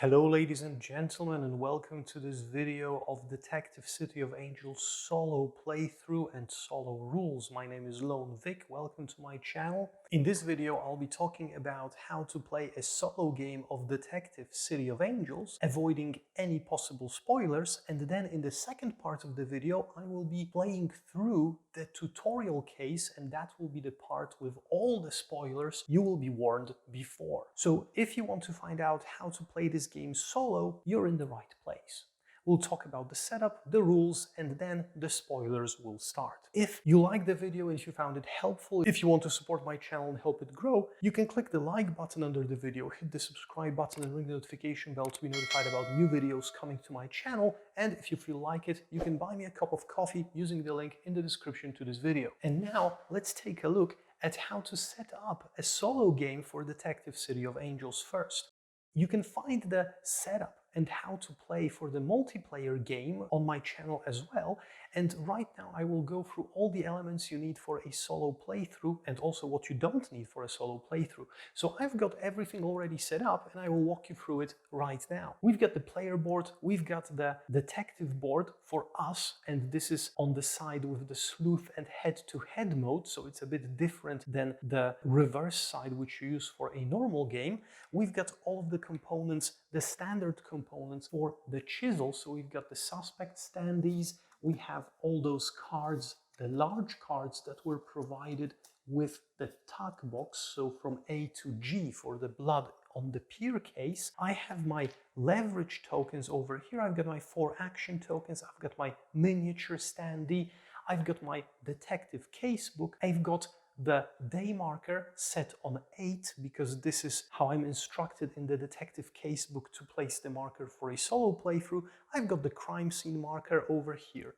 Hello ladies and gentlemen, and welcome to this video of Detective City of Angels solo playthrough and solo rules. My name is Lone Vic, welcome to my channel. In this video I'll be talking about how to play a solo game of Detective City of Angels, avoiding any possible spoilers, and then in the second part of the video I will be playing through the tutorial case, and that will be the part with all the spoilers you will be warned before. So if you want to find out how to play this game solo, you're in the right place. We'll talk about the setup, the rules, and then the spoilers will start. If you liked the video and if you found it helpful, if you want to support my channel and help it grow, you can click the like button under the video, hit the subscribe button and ring the notification bell to be notified about new videos coming to my channel. And if you feel like it, you can buy me a cup of coffee using the link in the description to this video. And now let's take a look at how to set up a solo game for Detective City of Angels first. You can find the setup and how to play for the multiplayer game on my channel as well. And right now I will go through all the elements you need for a solo playthrough and also what you don't need for a solo playthrough. So I've got everything already set up and I will walk you through it right now. We've got the player board, we've got the detective board for us, and this is on the side with the sleuth and head-to-head mode, so it's a bit different than the reverse side which you use for a normal game. We've got all of the components, the standard components for the Chisel, so we've got the suspect standees, we have all those cards, the large cards that were provided with the tuck box, so from A to G for the blood on the Pier case. I have my leverage tokens over here, I've got my 4 action tokens, I've got my miniature standee, I've got my detective casebook, I've got the day marker set on 8 because this is how I'm instructed in the detective casebook to place the marker for a solo playthrough. I've got the crime scene marker over here.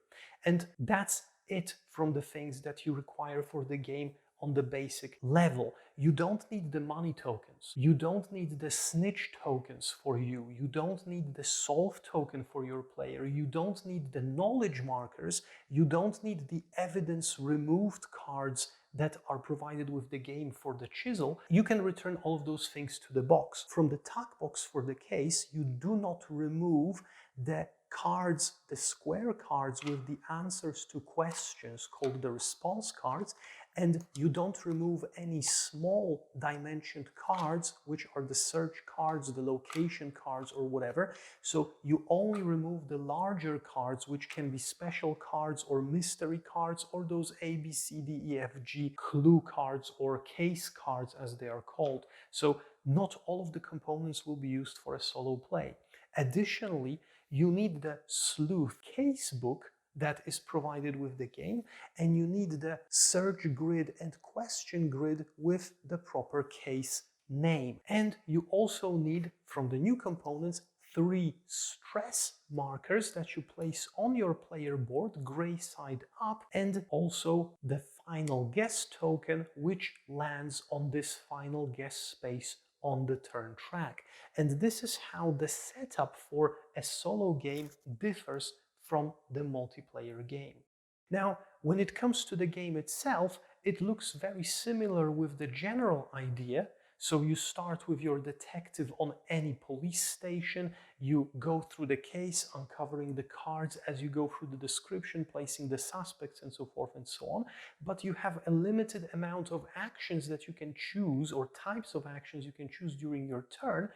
And that's it from the things that you require for the game on the basic level. You don't need the money tokens, you don't need the snitch tokens for you, you don't need the solve token for your player, you don't need the knowledge markers, you don't need the evidence removed cards that are provided with the game for the Chisel. You can return all of those things to the box. From the tuck box for the case, you do not remove the cards, the square cards with the answers to questions called the response cards, and you don't remove any small dimensioned cards, which are the search cards, the location cards, or whatever. So you only remove the larger cards, which can be special cards or mystery cards, or those A, B, C, D, E, F, G clue cards or case cards as they are called. So not all of the components will be used for a solo play. Additionally, you need the sleuth casebook that is provided with the game, and you need the search grid and question grid with the proper case name. And you also need, from the new components, 3 stress markers that you place on your player board, gray side up, and also the final guess token, which lands on this final guess space on the turn track. And this is how the setup for a solo game differs from the multiplayer game. Now, when it comes to the game itself, it looks very similar with the general idea. So you start with your detective on any police station, you go through the case, uncovering the cards as you go through the description, placing the suspects and so forth and so on. But you have a limited amount of actions that you can choose, or types of actions you can choose during your turn,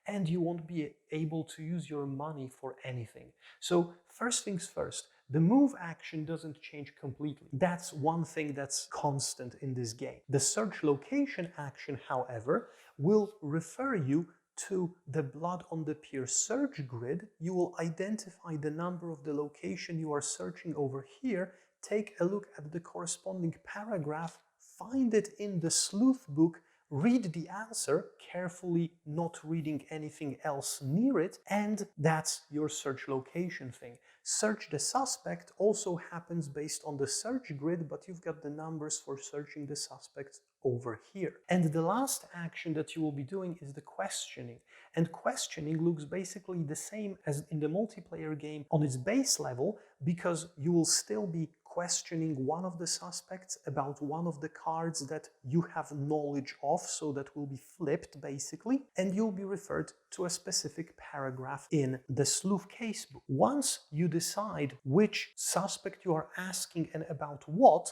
and you won't be able to use your money for anything. So first things first, the move action doesn't change completely. That's one thing that's constant in this game. The search location action, however, will refer you to the blood on the Pier search grid. You will identify the number of the location you are searching over here, take a look at the corresponding paragraph, find it in the sleuth book, read the answer, carefully not reading anything else near it, and that's your search location thing. Search the suspect also happens based on the search grid, but you've got the numbers for searching the suspects over here. And the last action that you will be doing is the questioning. And questioning looks basically the same as in the multiplayer game on its base level, because you will still be questioning one of the suspects about one of the cards that you have knowledge of, so that will be flipped basically, and you'll be referred to a specific paragraph in the sleuth casebook. Once you decide which suspect you are asking and about what,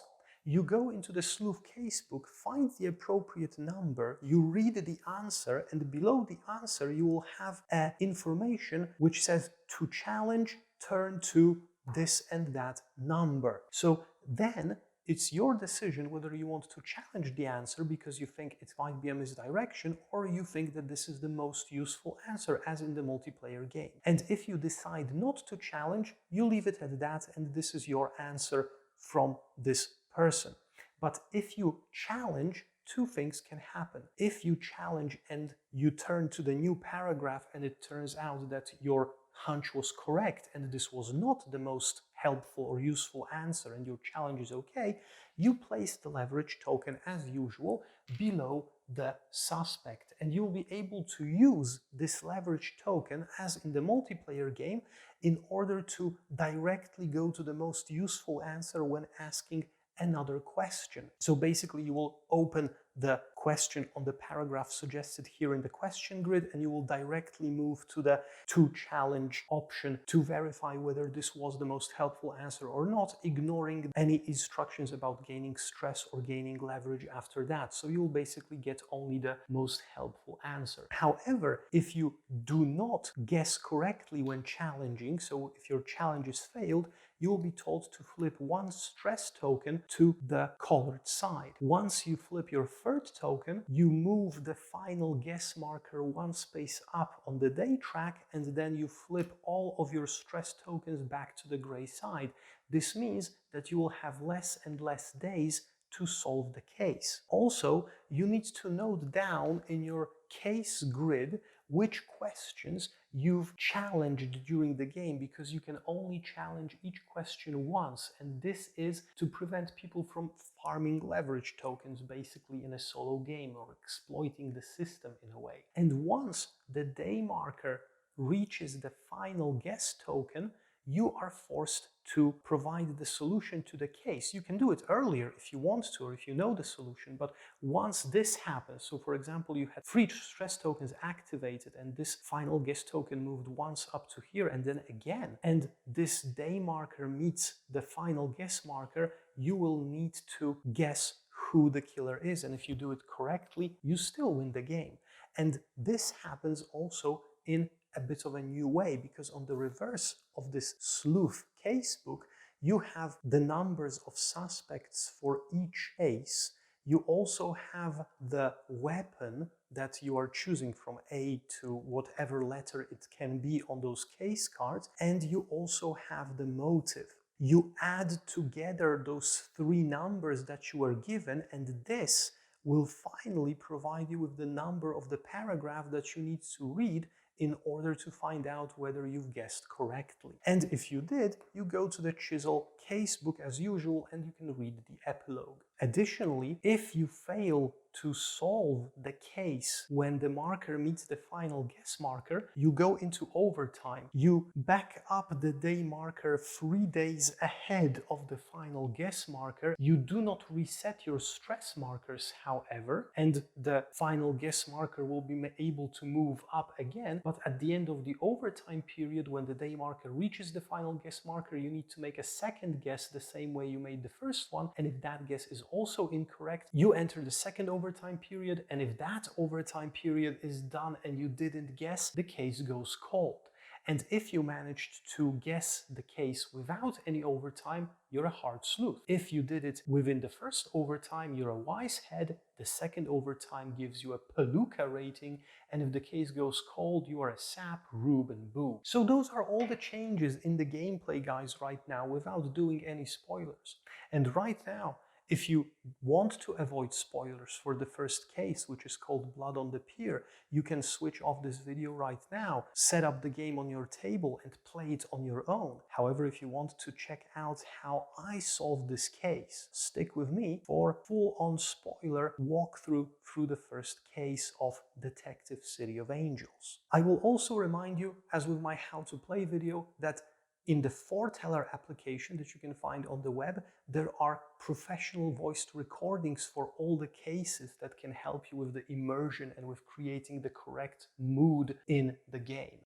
you go into the sleuth casebook, find the appropriate number, you read the answer, and below the answer you will have information which says to challenge, turn to this and that number. So then it's your decision whether you want to challenge the answer because you think it might be a misdirection, or you think that this is the most useful answer, as in the multiplayer game. And if you decide not to challenge, you leave it at that, and this is your answer from this person. But if you challenge, two things can happen. If you challenge and you turn to the new paragraph and it turns out that your hunch was correct and this was not the most helpful or useful answer and your challenge is okay, you place the leverage token as usual below the suspect, and you'll be able to use this leverage token as in the multiplayer game in order to directly go to the most useful answer when asking another question. So basically you will open the question on the paragraph suggested here in the question grid, and you will directly move to the to challenge option to verify whether this was the most helpful answer or not, ignoring any instructions about gaining stress or gaining leverage after that. So you'll basically get only the most helpful answer. However, if you do not guess correctly when challenging, so if your challenge is failed, you will be told to flip one stress token to the colored side. Once you flip your third token, you move the final guess marker one space up on the day track, and then you flip all of your stress tokens back to the gray side. This means that you will have less and less days to solve the case. Also, you need to note down in your case grid which questions you've challenged during the game, because you can only challenge each question once, and this is to prevent people from farming leverage tokens basically in a solo game or exploiting the system in a way. And once the day marker reaches the final guess token, you are forced to provide the solution to the case. You can do it earlier if you want to, or if you know the solution, but once this happens, so for example, you had 3 stress tokens activated and this final guess token moved once up to here and then again, and this day marker meets the final guess marker, you will need to guess who the killer is, and if you do it correctly, you still win the game. And this happens also in a bit of a new way, because on the reverse of this sleuth casebook, you have the numbers of suspects for each case. You also have the weapon that you are choosing from A to whatever letter it can be on those case cards, and you also have the motive. You add together those 3 numbers that you are given, and this will finally provide you with the number of the paragraph that you need to read in order to find out whether you've guessed correctly. And if you did, you go to the Chisel casebook as usual and you can read the epilogue. Additionally, if you fail to solve the case when the marker meets the final guess marker, you go into overtime. You back up the day marker 3 days ahead of the final guess marker. You do not reset your stress markers, however, and the final guess marker will be able to move up again. But at the end of the overtime period, when the day marker reaches the final guess marker, you need to make a second guess the same way you made the first one. And if that guess is also incorrect, you enter the second overtime period. And if that overtime period is done and you didn't guess, the case goes cold. And if you managed to guess the case without any overtime, you're a hard sleuth. If you did it within the first overtime, you're a wise head. The second overtime gives you a palooka rating. And if the case goes cold, you are a sap, rube, and boo. So those are all the changes in the gameplay, guys, right now, without doing any spoilers. And right now, if you want to avoid spoilers for the first case, which is called Blood on the Pier, you can switch off this video right now, set up the game on your table and play it on your own. However, if you want to check out how I solved this case, stick with me for full-on spoiler walkthrough through the first case of Detective City of Angels. I will also remind you, as with my how to play video, that In the foreteller application that you can find on the web, there are professional voiced recordings for all the cases that can help you with the immersion and with creating the correct mood in the game.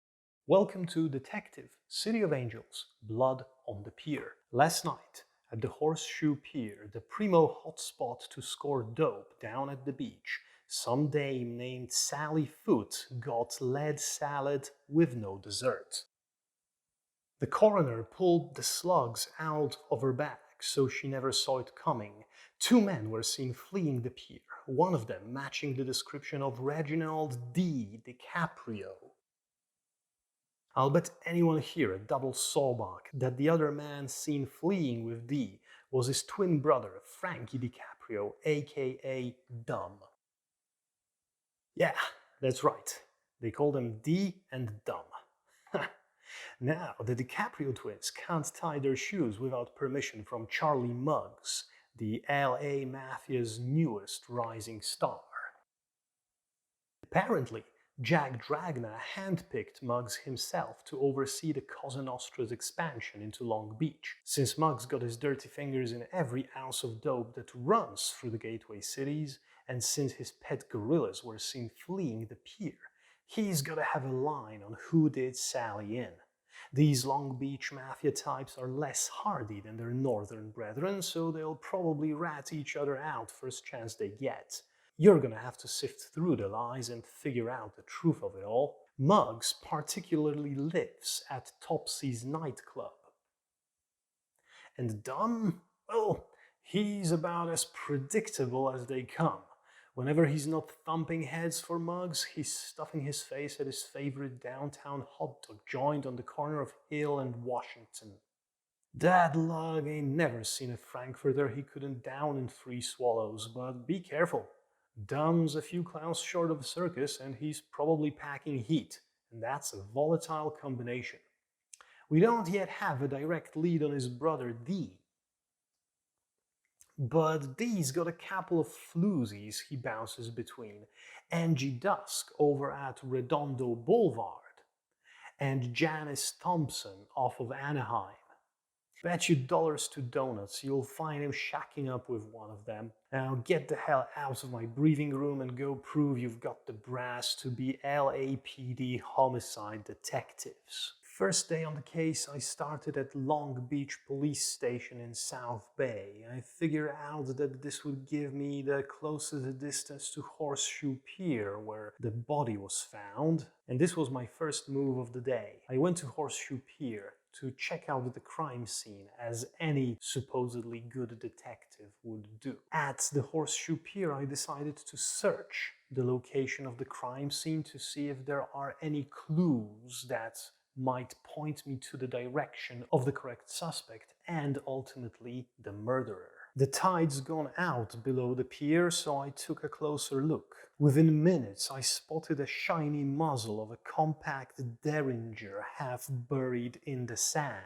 Welcome to Detective, City of Angels, Blood on the Pier. Last night, at the Horseshoe Pier, the primo hotspot to score dope down at the beach, some dame named Sally Foot got lead salad with no dessert. The coroner pulled the slugs out of her bag, so she never saw it coming. 2 men were seen fleeing the pier, one of them matching the description of Reginald D. DiCaprio. I'll bet anyone here a double sawbuck that the other man seen fleeing with D was his twin brother, Frankie DiCaprio, aka Dumb. Yeah, that's right. They called him D and Dumb. Now, the DiCaprio twins can't tie their shoes without permission from Charlie Muggs, the LA Mafia's newest rising star. Apparently, Jack Dragna handpicked Muggs himself to oversee the Cosa Nostra's expansion into Long Beach. Since Muggs got his dirty fingers in every ounce of dope that runs through the gateway cities, and since his pet gorillas were seen fleeing the pier, he's gotta have a line on who did Sally in. These Long Beach Mafia types are less hardy than their northern brethren, so they'll probably rat each other out first chance they get. You're gonna have to sift through the lies and figure out the truth of it all. Muggs particularly lives at Topsy's nightclub. And Dumb? Well, he's about as predictable as they come. Whenever he's not thumping heads for Muggs, he's stuffing his face at his favorite downtown hot dog joint on the corner of Hill and Washington. That lug ain't never seen a frankfurter he couldn't down in 3 swallows, but be careful. Dumb's a few clowns short of a circus, and he's probably packing heat, and that's a volatile combination. We don't yet have a direct lead on his brother D, but D's got a couple of floozies he bounces between. Angie Dusk over at Redondo Boulevard, and Janice Thompson off of Anaheim. Bet you dollars to donuts you'll find him shacking up with one of them. Now get the hell out of my briefing room and go prove you've got the brass to be LAPD homicide detectives. First day on the case, I started at Long Beach Police Station in South Bay. I figured out that this would give me the closest distance to Horseshoe Pier, where the body was found. And this was my first move of the day. I went to Horseshoe Pier to check out the crime scene, as any supposedly good detective would do. At the Horseshoe Pier, I decided to search the location of the crime scene to see if there are any clues that might point me to the direction of the correct suspect and ultimately the murderer. The tide's gone out below the pier, so I took a closer look. Within minutes, I spotted a shiny muzzle of a compact derringer half buried in the sand.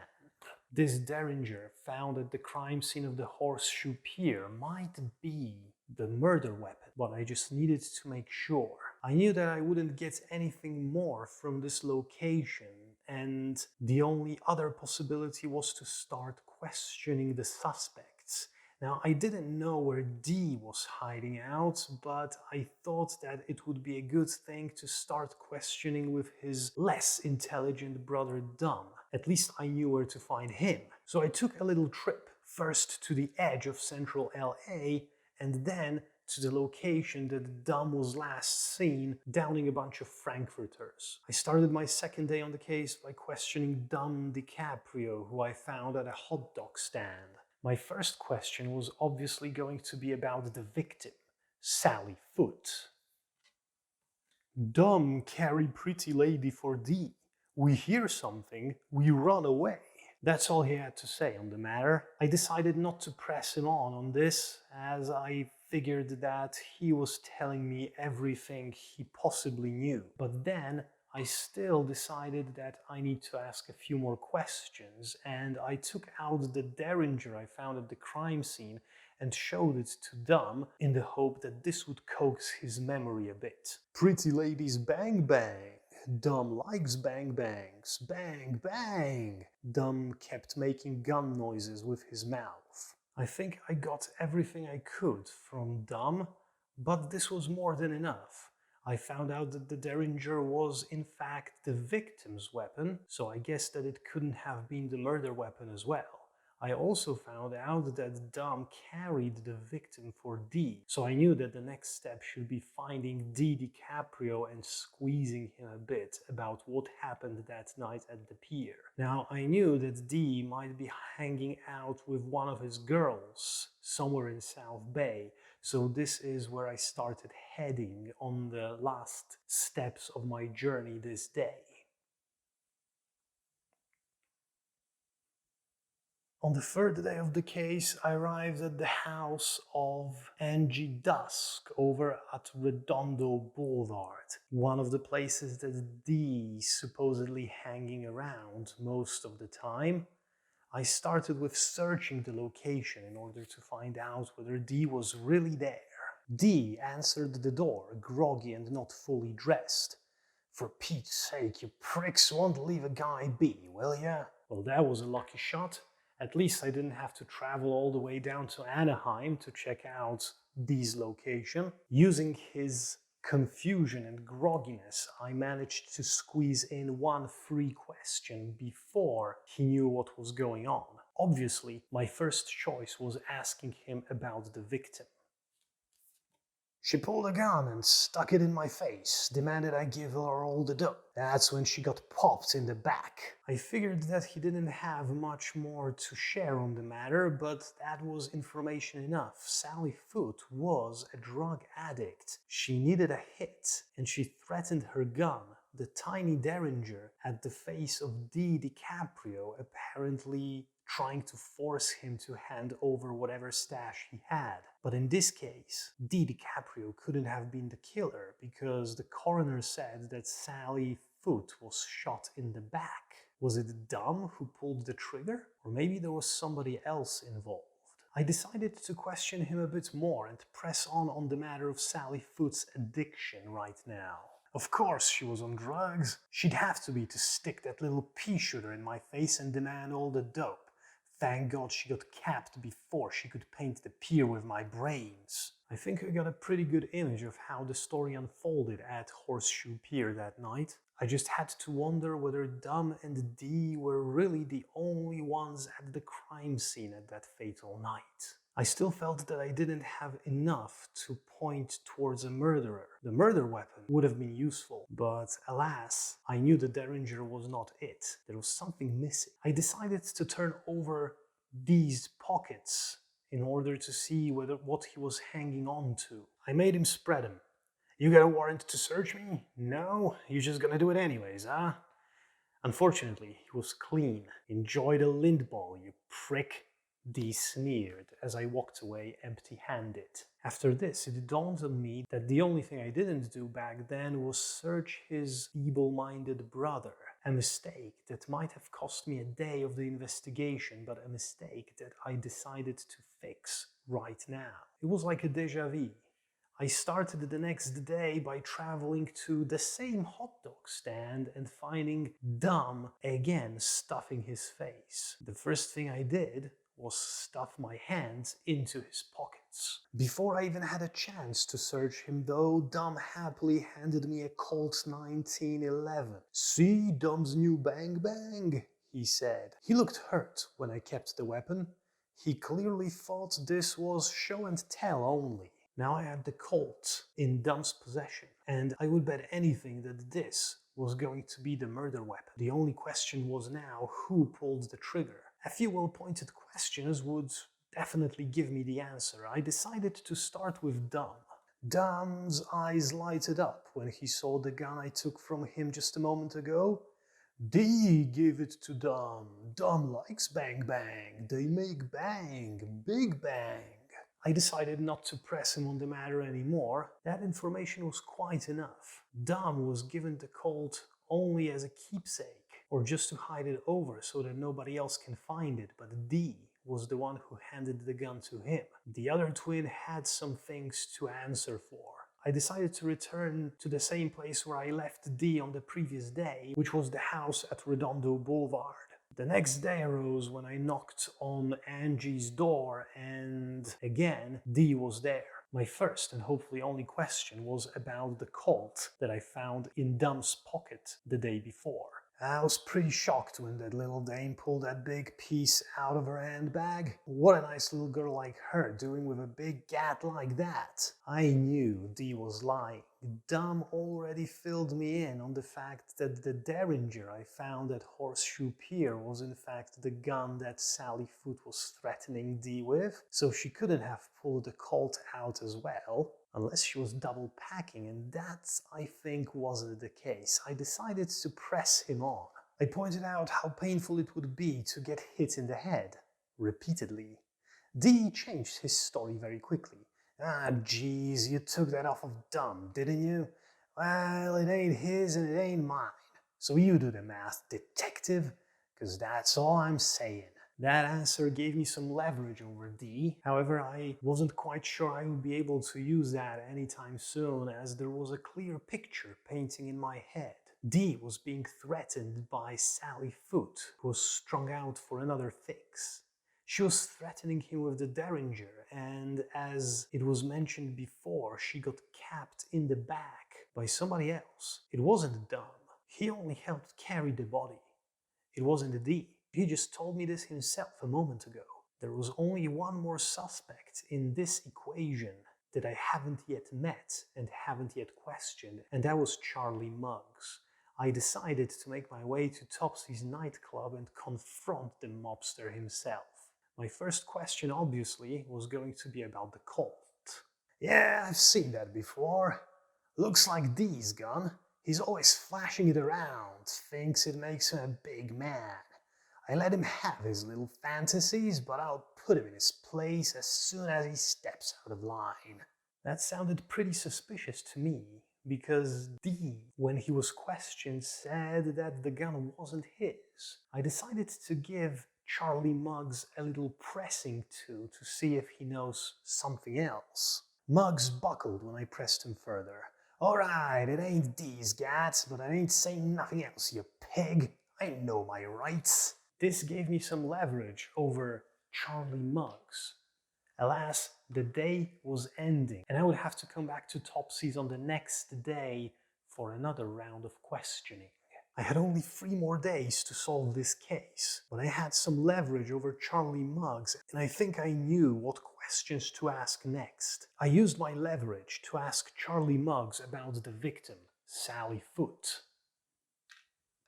This derringer, found at the crime scene of the Horseshoe Pier, might be the murder weapon, but I just needed to make sure. I knew that I wouldn't get anything more from this location, and the only other possibility was to start questioning the suspects. Now, I didn't know where D was hiding out, but I thought that it would be a good thing to start questioning with his less intelligent brother Dumb. At least I knew where to find him. So I took a little trip, first to the edge of central LA, and then to the location that Dumb was last seen downing a bunch of frankfurters. I started my second day on the case by questioning Dumb DiCaprio, who I found at a hot dog stand. My first question was obviously going to be about the victim, Sally Foot. Dumb carry pretty lady for D. We hear something, we run away. That's all he had to say on the matter. I decided not to press him on this, as I figured that he was telling me everything he possibly knew. But then I still decided that I need to ask a few more questions, and I took out the derringer I found at the crime scene and showed it to Dumb in the hope that this would coax his memory a bit. Pretty ladies bang bang. Dom likes bang bangs. Bang bang. Dom kept making gun noises with his mouth. I think I got everything I could from Dom, but this was more than enough. I found out that the Derringer was in fact the victim's weapon, so I guess that it couldn't have been the murder weapon as well. I also found out that Dom carried the victim for D, so I knew that the next step should be finding D DiCaprio and squeezing him a bit about what happened that night at the pier. Now, I knew that D might be hanging out with one of his girls somewhere in South Bay, so this is where I started heading on the last steps of my journey this day. On the third day of the case, I arrived at the house of Angie Dusk over at Redondo Boulevard, one of the places that Dee's supposedly hanging around most of the time. I started with searching the location in order to find out whether Dee was really there. Dee answered the door, groggy and not fully dressed. "For Pete's sake, you pricks won't leave a guy be, will ya?" Well, that was a lucky shot. At least I didn't have to travel all the way down to Anaheim to check out Dee's location. Using his confusion and grogginess, I managed to squeeze in one free question before he knew what was going on. Obviously, my first choice was asking him about the victim. "She pulled a gun and stuck it in my face, demanded I give her all the dough. That's when she got popped in the back." I figured that he didn't have much more to share on the matter, but that was information enough. Sally Foote was a drug addict. She needed a hit, and she threatened her gun, the tiny Derringer, at the face of D. DiCaprio, apparently trying to force him to hand over whatever stash he had. But in this case, D. DiCaprio couldn't have been the killer because the coroner said that Sally Foote was shot in the back. Was it Dom who pulled the trigger? Or maybe there was somebody else involved. I decided to question him a bit more and press on the matter of Sally Foote's addiction right now. Of course she was on drugs. She'd have to be to stick that little pea shooter in my face and demand all the dope. Thank God she got capped before she could paint the pier with my brains. I think I got a pretty good image of how the story unfolded at Horseshoe Pier that night. I just had to wonder whether Dom and Dee were really the only ones at the crime scene at that fatal night. I still felt that I didn't have enough to point towards a murderer. The murder weapon would have been useful, but alas, I knew the Derringer was not it. There was something missing. I decided to turn over Dee's pockets in order to see what he was hanging on to. I made him spread them. "You got a warrant to search me? No? You're just gonna do it anyways, huh?" Unfortunately, he was clean. "Enjoy the lint ball, you prick," Dee sneered as I walked away empty-handed. After this, it dawned on me that the only thing I didn't do back then was search his feeble-minded brother. A mistake that might have cost me a day of the investigation, but a mistake that I decided to fix right now. It was like a déjà vu. I started the next day by traveling to the same hot dog stand and finding Dom again stuffing his face. The first thing I did was stuff my hands into his pockets. Before I even had a chance to search him though, Dom happily handed me a Colt 1911. "See Dom's new bang bang?" he said. He looked hurt when I kept the weapon. He clearly thought this was show and tell only. Now I had the Colt in Dom's possession, and I would bet anything that this was going to be the murder weapon. The only question was now who pulled the trigger. A few well-pointed questions would definitely give me the answer. I decided to start with Dom. Dom's eyes lighted up when he saw the gun I took from him just a moment ago. "Dee gave it to Dom. Dom likes bang bang. They make bang, big bang." I decided not to press him on the matter anymore. That information was quite enough. Dom was given the Colt only as a keepsake, or just to hide it over so that nobody else can find it, but Dee was the one who handed the gun to him. The other twin had some things to answer for. I decided to return to the same place where I left D on the previous day, which was the house at Redondo Boulevard. The next day arose when I knocked on Angie's door, and again, D was there. My first and hopefully only question was about the Colt that I found in Dum's pocket the day before. I was pretty shocked when that little dame pulled that big piece out of her handbag. What a nice little girl like her doing with a big gat like that. I knew Dee was lying. Dum already filled me in on the fact that the Derringer I found at Horseshoe Pier was in fact the gun that Sally Foote was threatening Dee with, so she couldn't have pulled the Colt out as well. Unless she was double packing, and that, I think, wasn't the case. I decided to press him on. I pointed out how painful it would be to get hit in the head, repeatedly. Dee changed his story very quickly. Ah, geez, you took that off of Dum, didn't you? Well, it ain't his and it ain't mine. So you do the math, detective, 'cause that's all I'm saying. That answer gave me some leverage over D. However, I wasn't quite sure I would be able to use that anytime soon, as there was a clear picture painting in my head. D was being threatened by Sally Foote, who was strung out for another fix. She was threatening him with the Derringer, and as it was mentioned before, she got capped in the back by somebody else. It wasn't Dum. He only helped carry the body. It wasn't D. He just told me this himself a moment ago. There was only one more suspect in this equation that I haven't yet met and haven't yet questioned, and that was Charlie Muggs. I decided to make my way to Topsy's nightclub and confront the mobster himself. My first question, obviously, was going to be about the Colt. Yeah, I've seen that before. Looks like Dee's gun. He's always flashing it around, thinks it makes him a big man. I let him have his little fantasies, but I'll put him in his place as soon as he steps out of line. That sounded pretty suspicious to me, because D, when he was questioned, said that the gun wasn't his. I decided to give Charlie Muggs a little pressing to see if he knows something else. Muggs buckled when I pressed him further. Alright, it ain't D's gat, but I ain't saying nothing else, you pig. I know my rights. This gave me some leverage over Charlie Muggs. Alas, the day was ending, and I would have to come back to Topsy's on the next day for another round of questioning. I had only 3 more days to solve this case, but I had some leverage over Charlie Muggs, and I think I knew what questions to ask next. I used my leverage to ask Charlie Muggs about the victim, Sally Foote.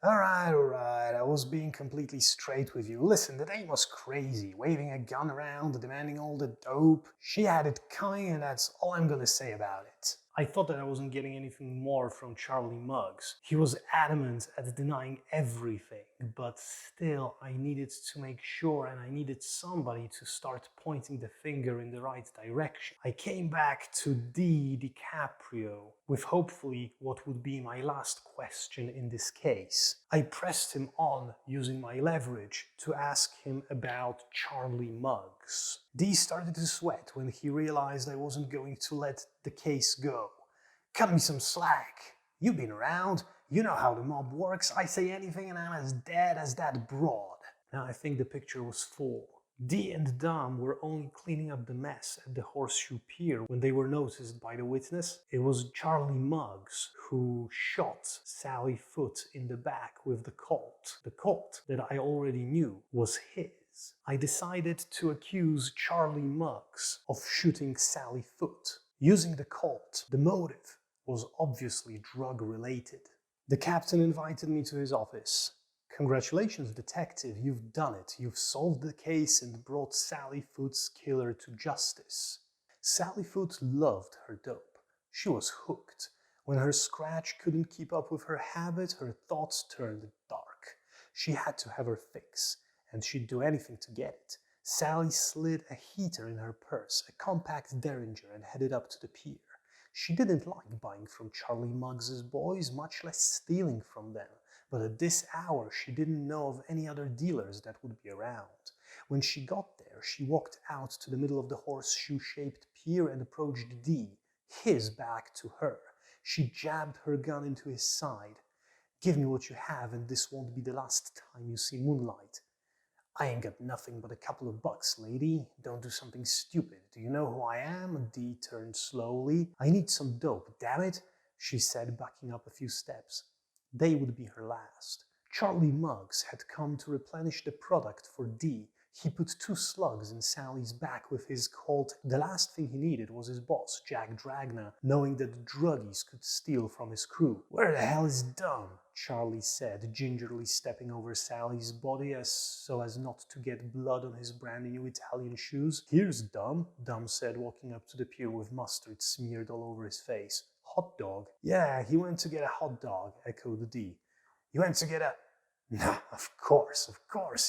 Alright, I was being completely straight with you. Listen, the dame was crazy, waving a gun around, demanding all the dope. She had it coming, and that's all I'm gonna say about it. I thought that I wasn't getting anything more from Charlie Muggs. He was adamant at denying everything, but still I needed to make sure, and I needed somebody to start pointing the finger in the right direction. I came back to D. DiCaprio with hopefully what would be my last question in this case. I pressed him on using my leverage to ask him about Charlie Muggs. D started to sweat when he realized I wasn't going to let the case go. Cut me some slack. You've been around. You know how the mob works. I say anything and I'm as dead as that broad. Now I think the picture was full. D and Dom were only cleaning up the mess at the Horseshoe Pier when they were noticed by the witness. It was Charlie Muggs who shot Sally Foote in the back with the Colt. The Colt that I already knew was his. I decided to accuse Charlie Muggs of shooting Sally Foote. Using the Colt, the motive was obviously drug-related. The captain invited me to his office. Congratulations, detective, you've done it. You've solved the case and brought Sally Foote's killer to justice. Sally Foote loved her dope. She was hooked. When her scratch couldn't keep up with her habit, her thoughts turned dark. She had to have her fix, and she'd do anything to get it. Sally slid a heater in her purse, a compact Derringer, and headed up to the pier. She didn't like buying from Charlie Muggs's boys, much less stealing from them. But at this hour, she didn't know of any other dealers that would be around. When she got there, she walked out to the middle of the horseshoe-shaped pier and approached D. his back to her. She jabbed her gun into his side. "Give me what you have and this won't be the last time you see moonlight." "I ain't got nothing but a couple of bucks, lady. Don't do something stupid. Do you know who I am?" Dee turned slowly. "I need some dope, damn it," she said, backing up a few steps. They would be her last. Charlie Muggs had come to replenish the product for Dee. He put 2 slugs in Sally's back with his Colt. The last thing he needed was his boss, Jack Dragna, knowing that the druggies could steal from his crew. "Where the hell is Dom?" Charlie said, gingerly stepping over Sally's body so as not to get blood on his brand new Italian shoes. "Here's Dom," Dom said, walking up to the pier with mustard smeared all over his face. "Hot dog?" "Yeah, he went to get a hot dog," echoed Dee. "You went to get a..." "Nah, of course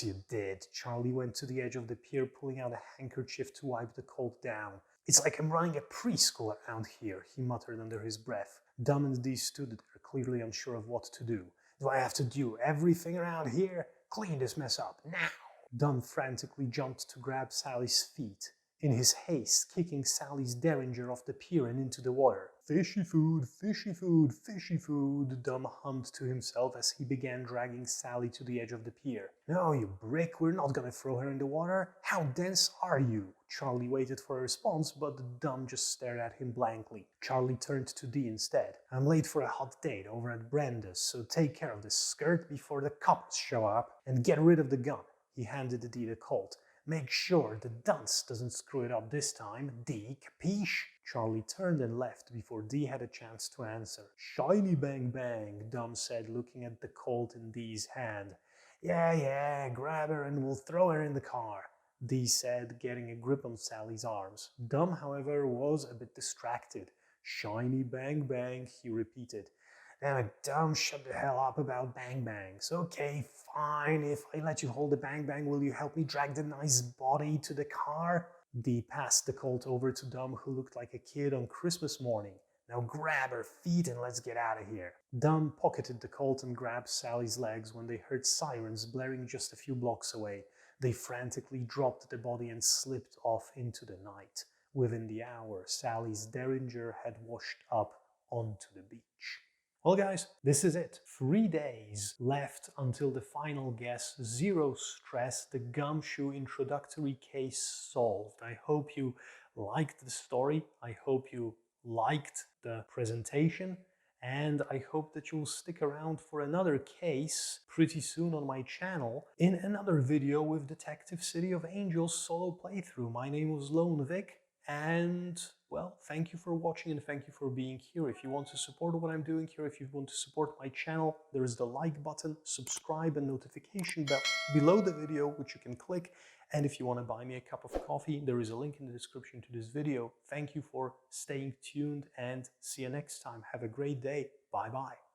you did." Charlie went to the edge of the pier, pulling out a handkerchief to wipe the cold down. "It's like I'm running a preschool around here," he muttered under his breath. Dom and Dee stood there, clearly unsure of what to do. "Do I have to do everything around here? Clean this mess up, now!" Dom frantically jumped to grab Sally's feet, in his haste kicking Sally's derringer off the pier and into the water. "Fishy food, fishy food, fishy food," Dom hummed to himself as he began dragging Sally to the edge of the pier. "No, you brick, we're not gonna throw her in the water. How dense are you?" Charlie waited for a response, but Dom just stared at him blankly. Charlie turned to Dee instead. "I'm late for a hot date over at Brenda's, so take care of this skirt before the cops show up, and get rid of the gun." He handed Dee the Colt. "Make sure the dunce doesn't screw it up this time, Dee, capiche?" Charlie turned and left before Dee had a chance to answer. "Shiny bang bang," Dom said, looking at the Colt in Dee's hand. Yeah, grab her and we'll throw her in the car," Dee said, getting a grip on Sally's arms. Dom, however, was a bit distracted. "Shiny bang bang," he repeated. "Damn it, Dom, shut the hell up about bang bangs." "Okay, fine. If I let you hold the bang bang, will you help me drag the nice body to the car?" Dee passed the Colt over to Dom, who looked like a kid on Christmas morning. "Now grab her feet and let's get out of here." Dom pocketed the Colt and grabbed Sally's legs when they heard sirens blaring just a few blocks away. They frantically dropped the body and slipped off into the night. Within the hour, Sally's derringer had washed up onto the beach. Well guys, this is it. 3 days left until the final guess. Zero stress. The gumshoe introductory case solved. I hope you liked the story. I hope you liked the presentation. And I hope that you'll stick around for another case pretty soon on my channel in another video with Detective City of Angels solo playthrough. My name was Lone Vic. And, well, thank you for watching and thank you for being here. If you want to support what I'm doing here, if you want to support my channel, there is the like button, subscribe and notification bell below the video, which you can click. And if you want to buy me a cup of coffee, there is a link in the description to this video. Thank you for staying tuned and see you next time. Have a great day. Bye-bye.